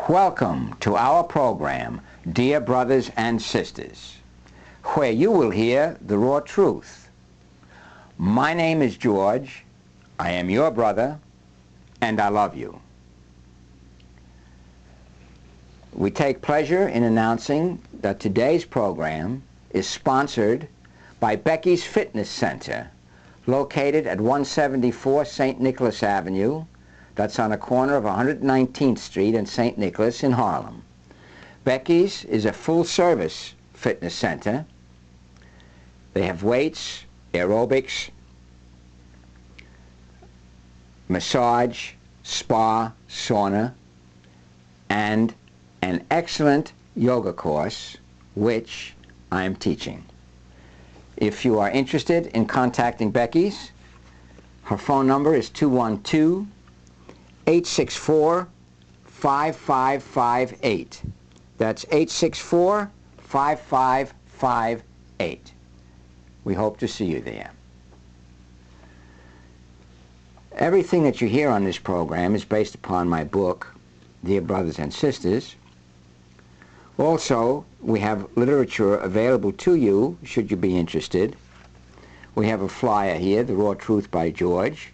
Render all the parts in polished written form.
Welcome to our program, Dear Brothers and Sisters, where you will hear the raw truth. My name is George, I am your brother, and I love you. We take pleasure in announcing that today's program is sponsored by Becky's Fitness Center, located at 174 St. Nicholas Avenue. That's on the corner of 119th Street and St. Nicholas in Harlem. Becky's is a full-service fitness center. They have weights, aerobics, massage, spa, sauna, and an excellent yoga course, which I am teaching. If you are interested in contacting Becky's, her phone number is 212-864-5558. That's 864-5558. We hope to see you there. Everything that you hear on this program is based upon my book, Dear Brothers and Sisters. Also, we have literature available to you, should you be interested. We have a flyer here, The Raw Truth by George,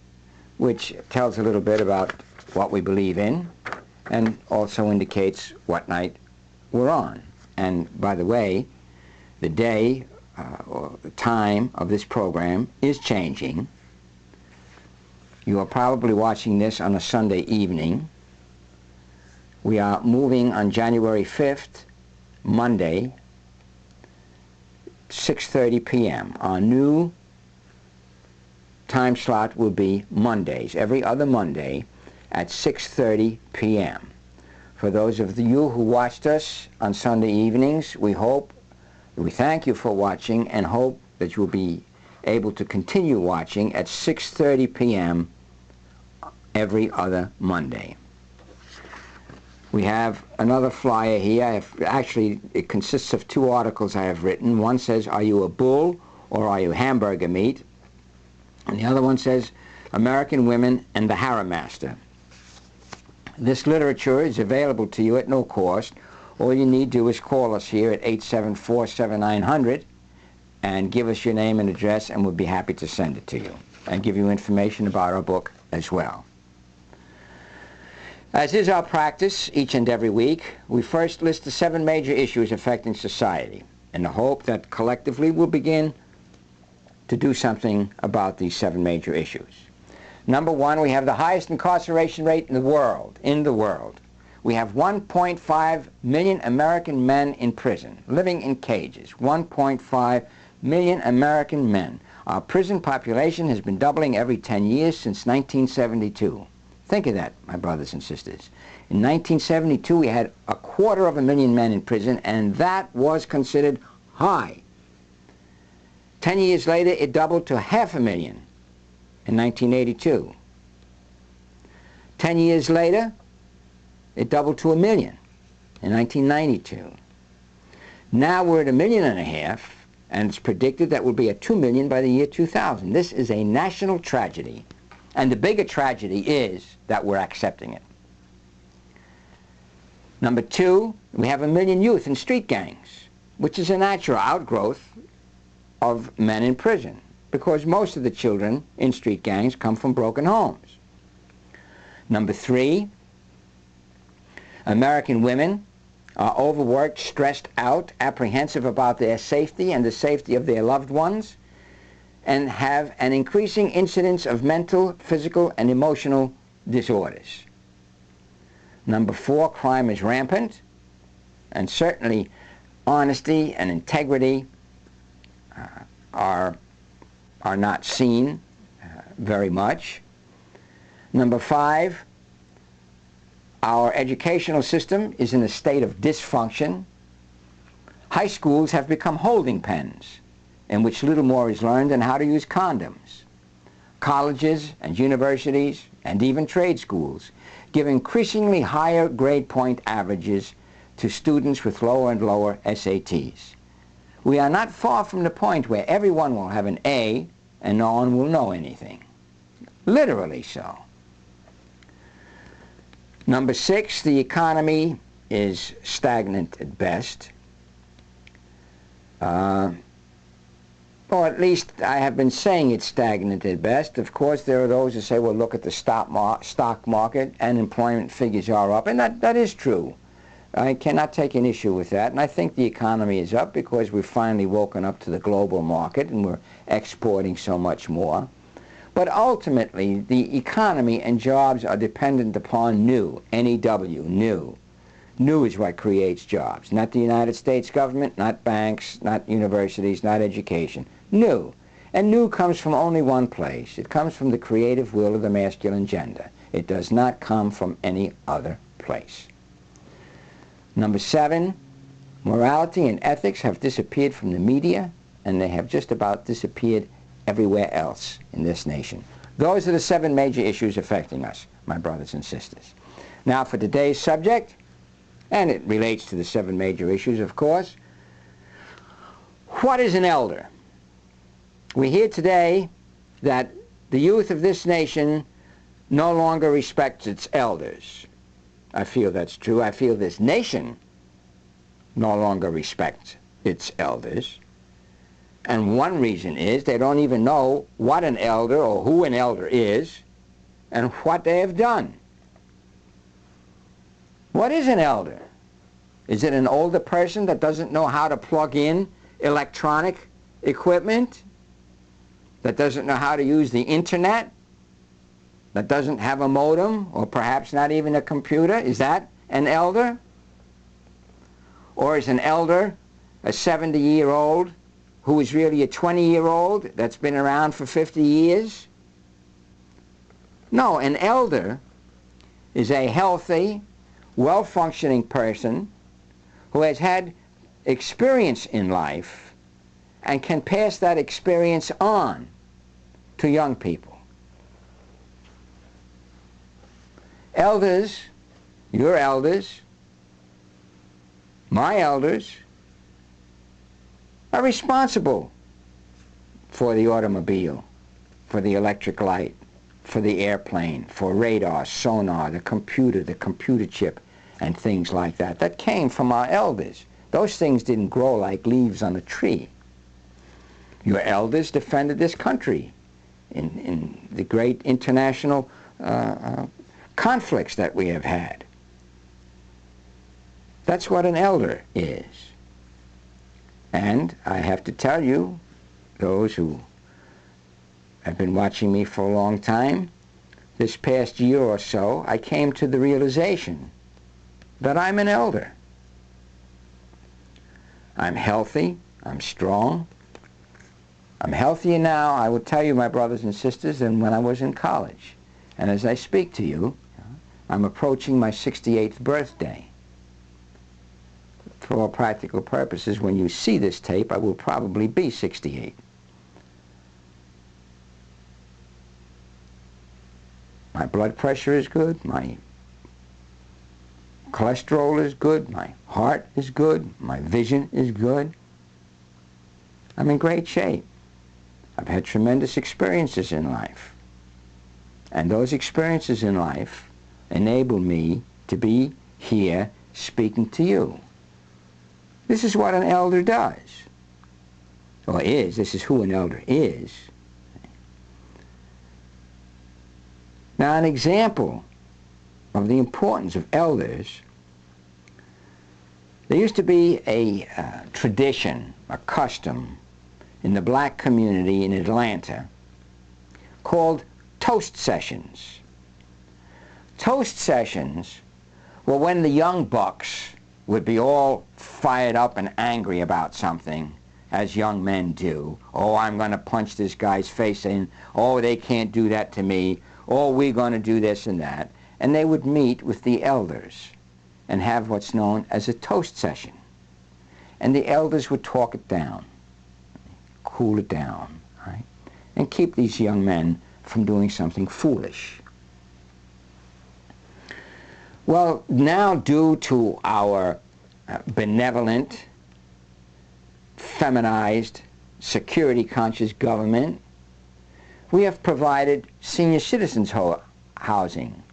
which tells a little bit about what we believe in, and also indicates what night we're on. And by the way, the day or the time of this program is changing. You are probably watching this on a Sunday evening. We are moving on January 5th, Monday, 6:30 p.m. Our new time slot will be Mondays, every other Monday at 6:30 p.m. For those of you who watched us on Sunday evenings, we thank you for watching and hope that you'll be able to continue watching at 6:30 p.m. every other Monday. We have another flyer here. Actually, it consists of two articles I have written. One says, "Are you a bull or are you hamburger meat?" And the other one says, "American Women and the Harem Master." This literature is available to you at no cost. All you need to do is call us here at 874-7900 and give us your name and address, and we'll be happy to send it to you and give you information about our book as well. As is our practice each and every week, we first list the 7 major issues affecting society in the hope that collectively we'll begin to do something about these 7 major issues. Number 1, we have the highest incarceration rate in the world. We have 1.5 million American men in prison, living in cages. 1.5 million American men. Our prison population has been doubling every 10 years since 1972. Think of that, my brothers and sisters. In 1972, we had 250,000 men in prison, and that was considered high. 10 years later, it doubled to 500,000 in 1982. 10 years later, it doubled to 1 million in 1992. Now we're at 1.5 million, and it's predicted that we'll be at 2 million by the year 2000. This is a national tragedy. And the bigger tragedy is that we're accepting it. Number 2, we have 1 million youth in street gangs, which is a natural outgrowth of men in prison, because most of the children in street gangs come from broken homes. Number 3, American women are overworked, stressed out, apprehensive about their safety and the safety of their loved ones, and have an increasing incidence of mental, physical, and emotional disorders. Number 4, crime is rampant, and certainly honesty and integrity are not seen very much. Number 5, our educational system is in a state of dysfunction. High schools have become holding pens in which little more is learned than how to use condoms. Colleges and universities and even trade schools give increasingly higher grade point averages to students with lower and lower SATs. We are not far from the point where everyone will have an A and no one will know anything. Literally so. Number 6, the economy is stagnant at best. Or at least I have been saying it's stagnant at best. Of course, there are those who say, well, look at the stock market, unemployment figures are up, and that is true. I cannot take an issue with that, and I think the economy is up because we've finally woken up to the global market and we're exporting so much more. But ultimately, the economy and jobs are dependent upon new, N-E-W, new. New is what creates jobs, not the United States government, not banks, not universities, not education. New. And new comes from only one place. It comes from the creative will of the masculine gender. It does not come from any other place. Number 7, morality and ethics have disappeared from the media, and they have just about disappeared everywhere else in this nation. Those are the 7 major issues affecting us, my brothers and sisters. Now for today's subject, and it relates to the 7 major issues, of course. What is an elder? We hear today that the youth of this nation no longer respects its elders. I feel that's true. I feel this nation no longer respects its elders. And one reason is they don't even know what an elder or who an elder is and what they have done. What is an elder? Is it an older person that doesn't know how to plug in electronic equipment? That doesn't know how to use the internet? That doesn't have a modem, or perhaps not even a computer? Is that an elder? Or is an elder a 70-year-old who is really a 20-year-old that's been around for 50 years? No, an elder is a healthy, well-functioning person who has had experience in life and can pass that experience on to young people. Elders, your elders, my elders, are responsible for the automobile, for the electric light, for the airplane, for radar, sonar, the computer chip, and things like that. That came from our elders. Those things didn't grow like leaves on a tree. Your elders defended this country in the great international conflicts that we have had. That's what an elder is. And I have to tell you, those who have been watching me for a long time, this past year or so, I came to the realization that I'm an elder. I'm healthy, I'm strong. I'm healthier now, I will tell you, my brothers and sisters, than when I was in college. And as I speak to you, I'm approaching my 68th birthday. For all practical purposes, when you see this tape, I will probably be 68. My blood pressure is good, my cholesterol is good, my heart is good, my vision is good. I'm in great shape. I've had tremendous experiences in life. And those experiences in life enable me to be here speaking to you. This is what an elder does, or is. This is who an elder is. Now, an example of the importance of elders, there used to be a tradition, a custom in the black community in Atlanta called toast sessions. Toast sessions were when the young bucks would be all fired up and angry about something, as young men do. Oh, I'm going to punch this guy's face in. Oh, they can't do that to me. Oh, we're going to do this and that. And they would meet with the elders and have what's known as a toast session. And the elders would talk it down, cool it down, right? And keep these young men from doing something foolish. Well, now due to our benevolent, feminized, security-conscious government, we have provided senior citizens housing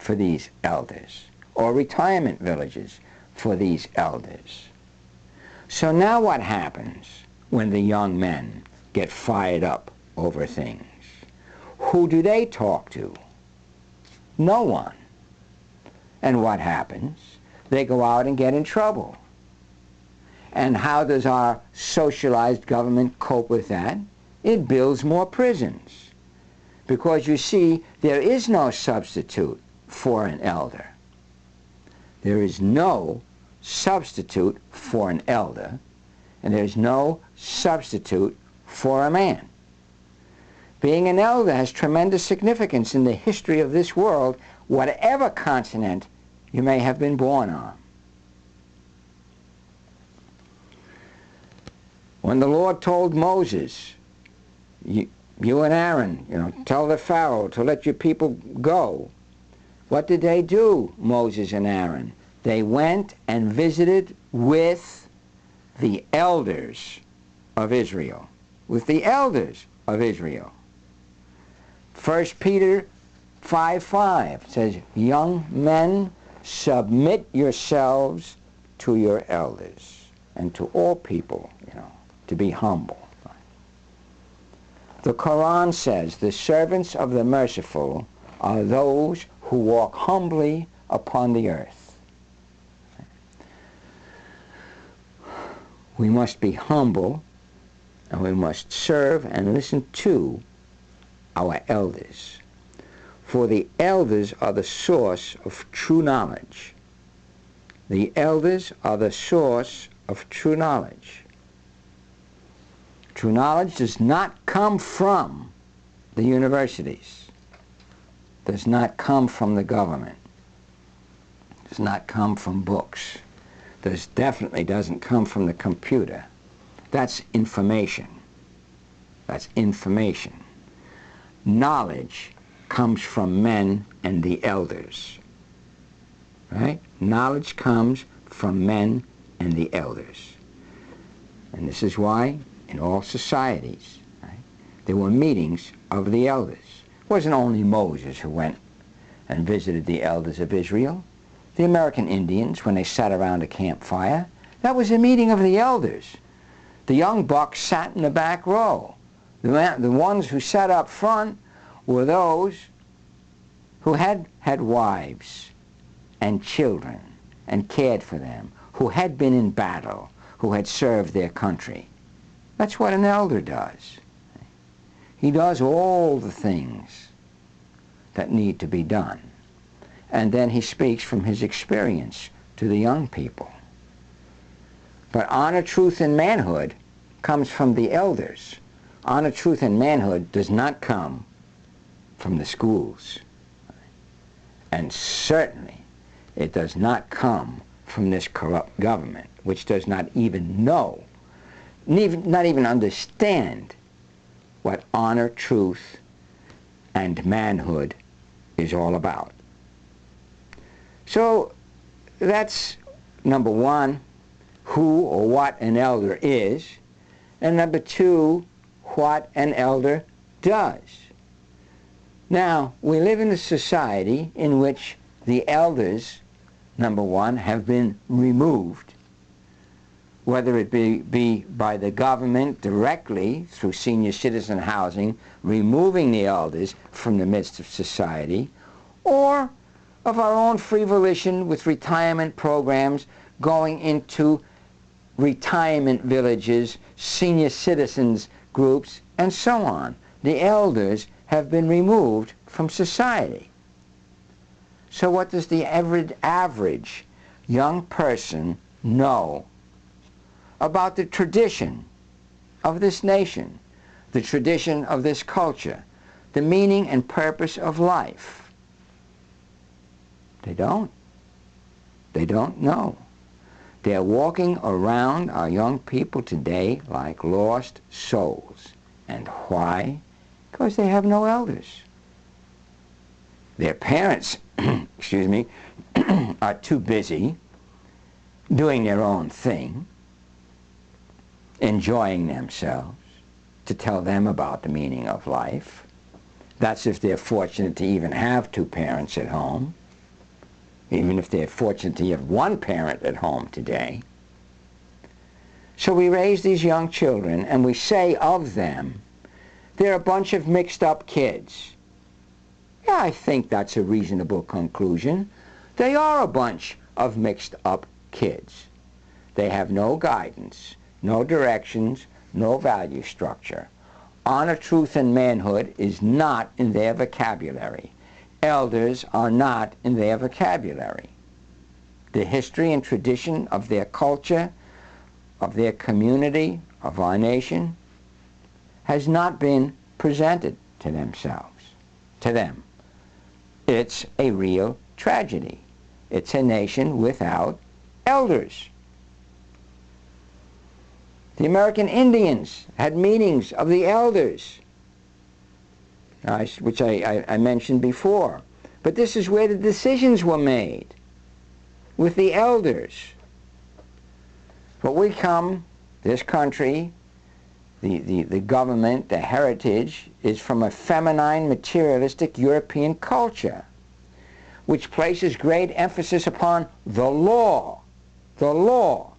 for these elders, or retirement villages for these elders. So now what happens when the young men get fired up over things? Who do they talk to? No one. And what happens? They go out and get in trouble. And how does our socialized government cope with that? It builds more prisons. Because you see, there is no substitute for an elder. There is no substitute for an elder, and there's no substitute for a man. Being an elder has tremendous significance in the history of this world, whatever continent you may have been born on. When the Lord told Moses, you and Aaron, tell the Pharaoh to let your people go, what did they do, Moses and Aaron? They went and visited with the elders of Israel. With the elders of Israel. 1 Peter 5:5 says, young men, submit yourselves to your elders and to all people, to be humble. The Quran says, the servants of the merciful are those who walk humbly upon the earth. We must be humble, and we must serve and listen to our elders. For the elders are the source of true knowledge. The elders are the source of true knowledge. True knowledge does not come from the universities, does not come from the government, does not come from books, definitely doesn't come from the computer. That's information. That's information. Knowledge comes from men and the elders. Right? Knowledge comes from men and the elders. And this is why in all societies, right, there were meetings of the elders. It wasn't only Moses who went and visited the elders of Israel. The American Indians, when they sat around a campfire, that was a meeting of the elders. The young bucks sat in the back row. The ones who sat up front were those who had wives and children and cared for them, who had been in battle, who had served their country. That's what an elder does. He does all the things that need to be done. And then he speaks from his experience to the young people. But honor, truth, and manhood comes from the elders. Honor, truth, and manhood does not come from the schools. And certainly it does not come from this corrupt government, which does not even know, not even understand what honor, truth, and manhood is all about. So that's number one, who or what an elder is, and number two, what an elder does. Now, we live in a society in which the elders, number one, have been removed, whether it be by the government directly through senior citizen housing, removing the elders from the midst of society, or of our own free volition with retirement programs going into retirement villages, senior citizens groups, and so on. The elders have been removed from society. So what does the average young person know about the tradition of this nation, the tradition of this culture, the meaning and purpose of life? They don't. They don't know. They're walking around our young people today like lost souls. And why? Because they have no elders. Their parents, excuse me, are too busy doing their own thing, enjoying themselves, to tell them about the meaning of life. That's if they're fortunate to even have two parents at home. even if they're fortunate to have one parent at home today. So we raise these young children, and we say of them, they're a bunch of mixed up kids. Yeah, I think that's a reasonable conclusion. They are a bunch of mixed up kids. They have no guidance, no directions, no value structure. Honor, truth, and manhood is not in their vocabulary. Elders are not in their vocabulary. The history and tradition of their culture, of their community, of our nation, has not been presented to them. It's a real tragedy. It's a nation without elders. The American Indians had meetings of the elders, which I mentioned before. But this is where the decisions were made, with the elders. But we come, this country, the government, the heritage, is from a feminine, materialistic European culture, which places great emphasis upon the law. The law.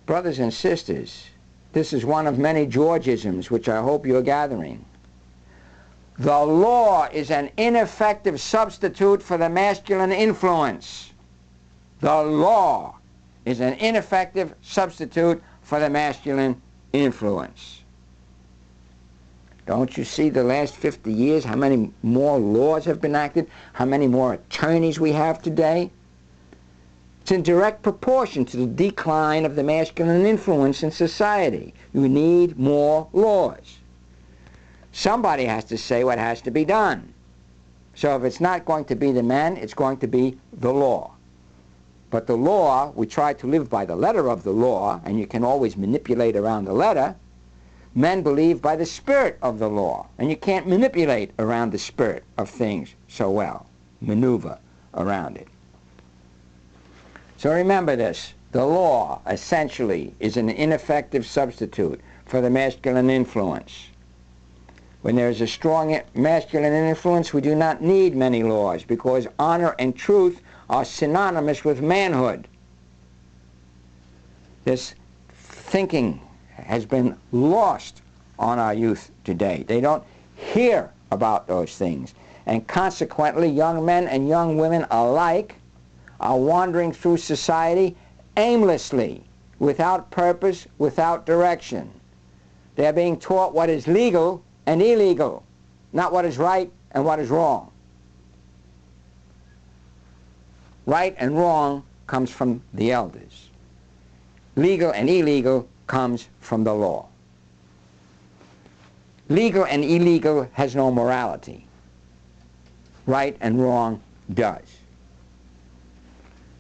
Brothers and sisters, this is one of many Georgisms which I hope you're gathering. The law is an ineffective substitute for the masculine influence. The law is an ineffective substitute for the masculine influence. Don't you see the last 50 years, how many more laws have been enacted, how many more attorneys we have today? It's in direct proportion to the decline of the masculine influence in society. You need more laws. Somebody has to say what has to be done. So if it's not going to be the men, it's going to be the law. But the law, we try to live by the letter of the law, and you can always manipulate around the letter. Men believe by the spirit of the law, and you can't manipulate around the spirit of things so well, maneuver around it. So remember this, the law essentially is an ineffective substitute for the masculine influence. When there is a strong masculine influence, we do not need many laws, because honor and truth are synonymous with manhood. This thinking has been lost on our youth today. They don't hear about those things. And consequently, young men and young women alike are wandering through society aimlessly, without purpose, without direction. They're being taught what is legal and illegal, not what is right and what is wrong. Right and wrong comes from the elders. Legal and illegal comes from the law. Legal and illegal has no morality. Right and wrong does.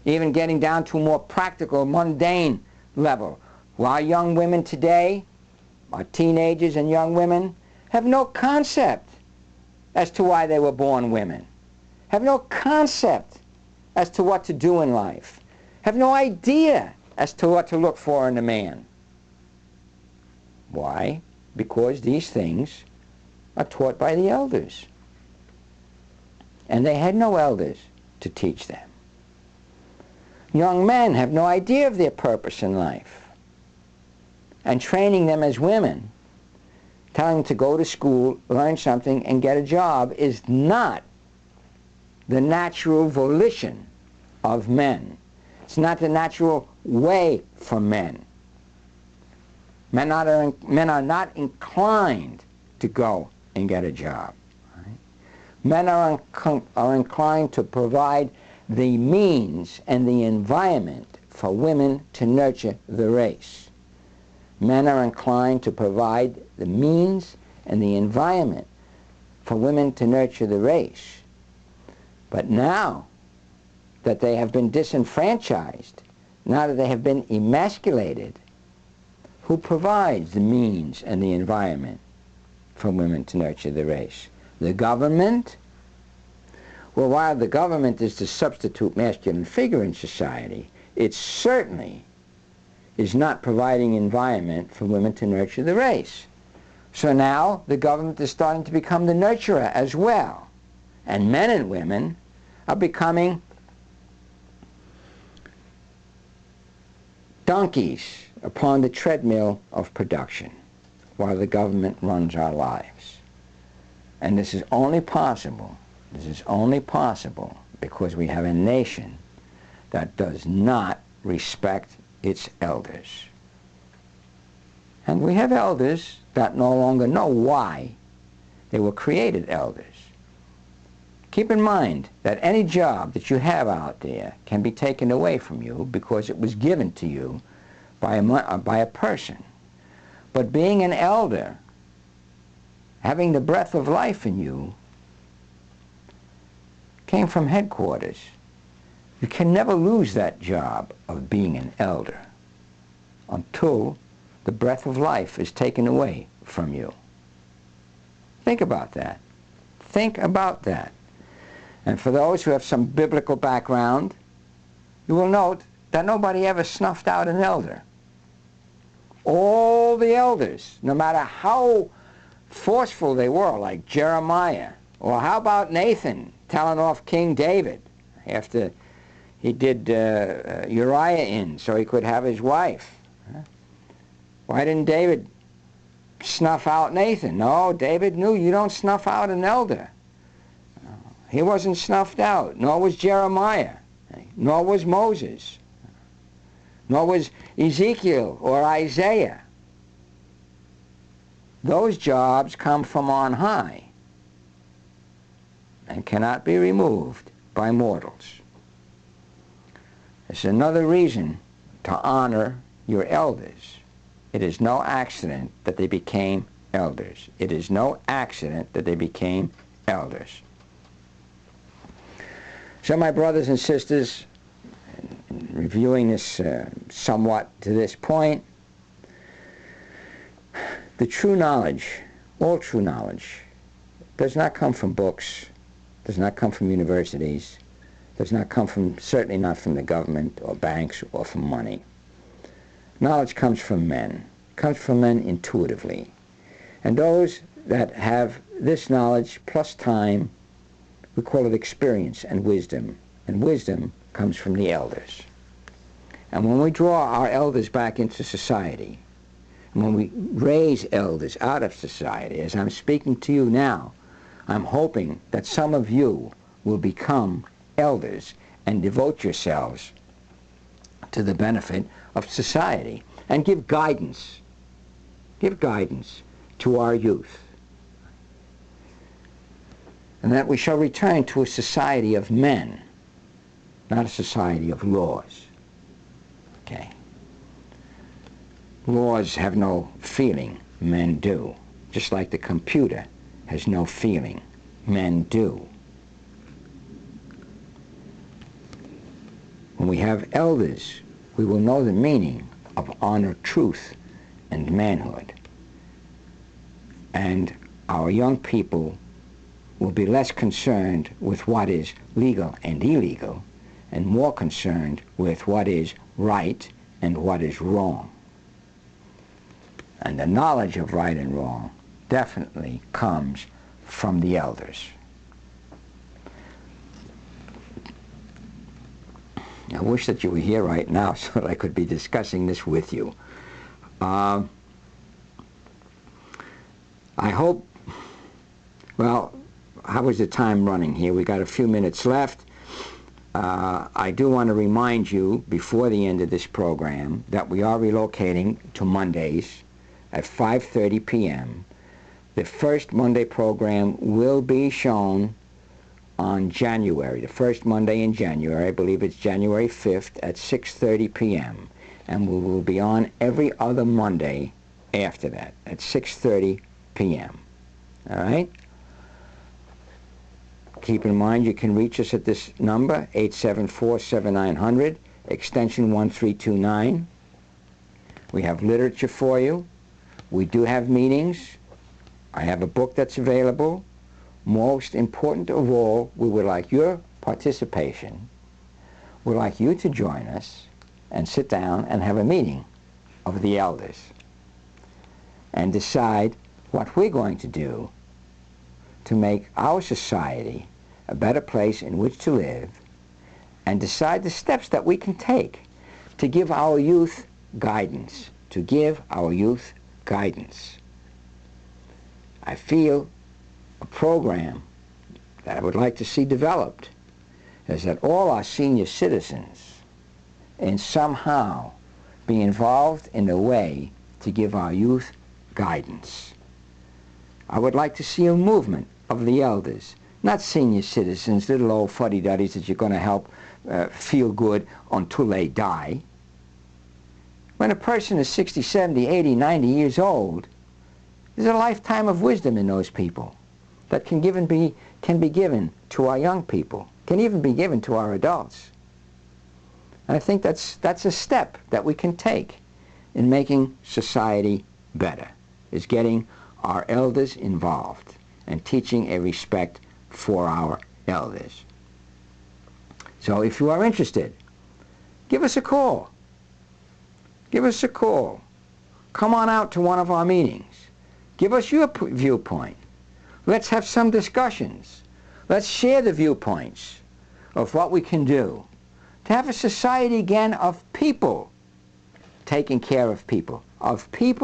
Even getting down to a more practical, mundane level. While young women today, our teenagers and young women, have no concept as to why they were born women, have no concept as to what to do in life, have no idea as to what to look for in a man. Why? Because these things are taught by the elders. And they had no elders to teach them. Young men have no idea of their purpose in life. And training them as women, telling them to go to school, learn something, and get a job is not the natural volition of men. It's not the natural way for men. Men are not inclined to go and get a job. Right? Men are inclined to provide the means and the environment for women to nurture the race. Men are inclined to provide the means and the environment for women to nurture the race. But now that they have been disenfranchised, now that they have been emasculated, who provides the means and the environment for women to nurture the race? The government? Well, while the government is the substitute masculine figure in society, it certainly is not providing environment for women to nurture the race. So now the government is starting to become the nurturer as well. And men and women are becoming donkeys upon the treadmill of production while the government runs our lives. And this is only possible because we have a nation that does not respect its elders. And we have elders that no longer know why they were created elders. Keep in mind that any job that you have out there can be taken away from you because it was given to you by a person. But being an elder, having the breath of life in you, came from headquarters. You can never lose that job of being an elder until the breath of life is taken away from you. Think about that. Think about that. And for those who have some biblical background, you will note that nobody ever snuffed out an elder. All the elders, no matter how forceful they were, like Jeremiah, or how about Nathan telling off King David after he did Uriah in so he could have his wife. Why didn't David snuff out Nathan? No, David knew you don't snuff out an elder. He wasn't snuffed out, nor was Jeremiah, nor was Moses, nor was Ezekiel or Isaiah. Those jobs come from on high and cannot be removed by mortals. It's another reason to honor your elders. It is no accident that they became elders. It is no accident that they became elders. So my brothers and sisters, in reviewing this somewhat to this point, the true knowledge, all true knowledge, does not come from books, does not come from universities, does not come from, certainly not from the government or banks or from money. Knowledge comes from men intuitively. And those that have this knowledge plus time, we call it experience and wisdom comes from the elders. And when we draw our elders back into society, and when we raise elders out of society, as I'm speaking to you now, I'm hoping that some of you will become elders and devote yourselves to the benefit of society and give guidance to our youth. And that we shall return to a society of men, not a society of laws. Okay? Laws have no feeling, men do. Just like the computer has no feeling, men do. When we have elders, we will know the meaning of honor, truth, and manhood. And our young people will be less concerned with what is legal and illegal and more concerned with what is right and what is wrong. And the knowledge of right and wrong definitely comes from the elders. I wish that you were here right now so that I could be discussing this with you. I hope, well, how is the time running here? We got a few minutes left. I do want to remind you before the end of this program that we are relocating to Mondays at 5:30 p.m. The first Monday program will be shown on January, the first Monday in January. I believe it's January 5th at 6:30 p.m. And we will be on every other Monday after that at 6:30 p.m. All right? Keep in mind you can reach us at this number, 874-7900, extension 1329. We have literature for you. We do have meetings. I have a book that's available. Most important of all, we would like your participation. We'd like you to join us and sit down and have a meeting of the elders and decide what we're going to do to make our society a better place in which to live, and decide the steps that we can take to give our youth guidance, to give our youth guidance. I feel a program that I would like to see developed is that all our senior citizens and somehow be involved in a way to give our youth guidance. I would like to see a movement of the elders, not senior citizens, little old fuddy-duddies that you're going to help feel good until they die. When a person is 60, 70, 80, 90 years old, there's a lifetime of wisdom in those people that can be given to our young people, can even be given to our adults. And I think that's a step that we can take in making society better, is getting our elders involved and teaching a respect for our elders. So if you are interested, give us a call. Give us a call. Come on out to one of our meetings. Give us your viewpoint. Let's have some discussions. Let's share the viewpoints of what we can do to have a society again of people taking care of people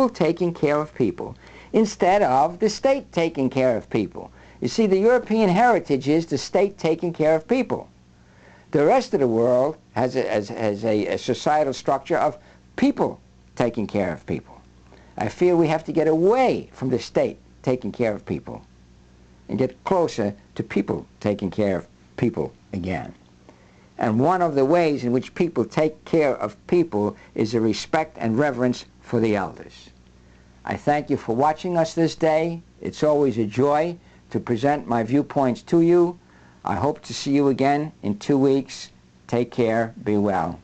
taking care of people, instead of the state taking care of people. You see, the European heritage is the state taking care of people. The rest of the world has a societal structure of people taking care of people. I feel we have to get away from the state taking care of people and get closer to people taking care of people again. And one of the ways in which people take care of people is a respect and reverence for the elders. I thank you for watching us this day. It's always a joy to present my viewpoints to you. I hope to see you again in 2 weeks. Take care. Be well.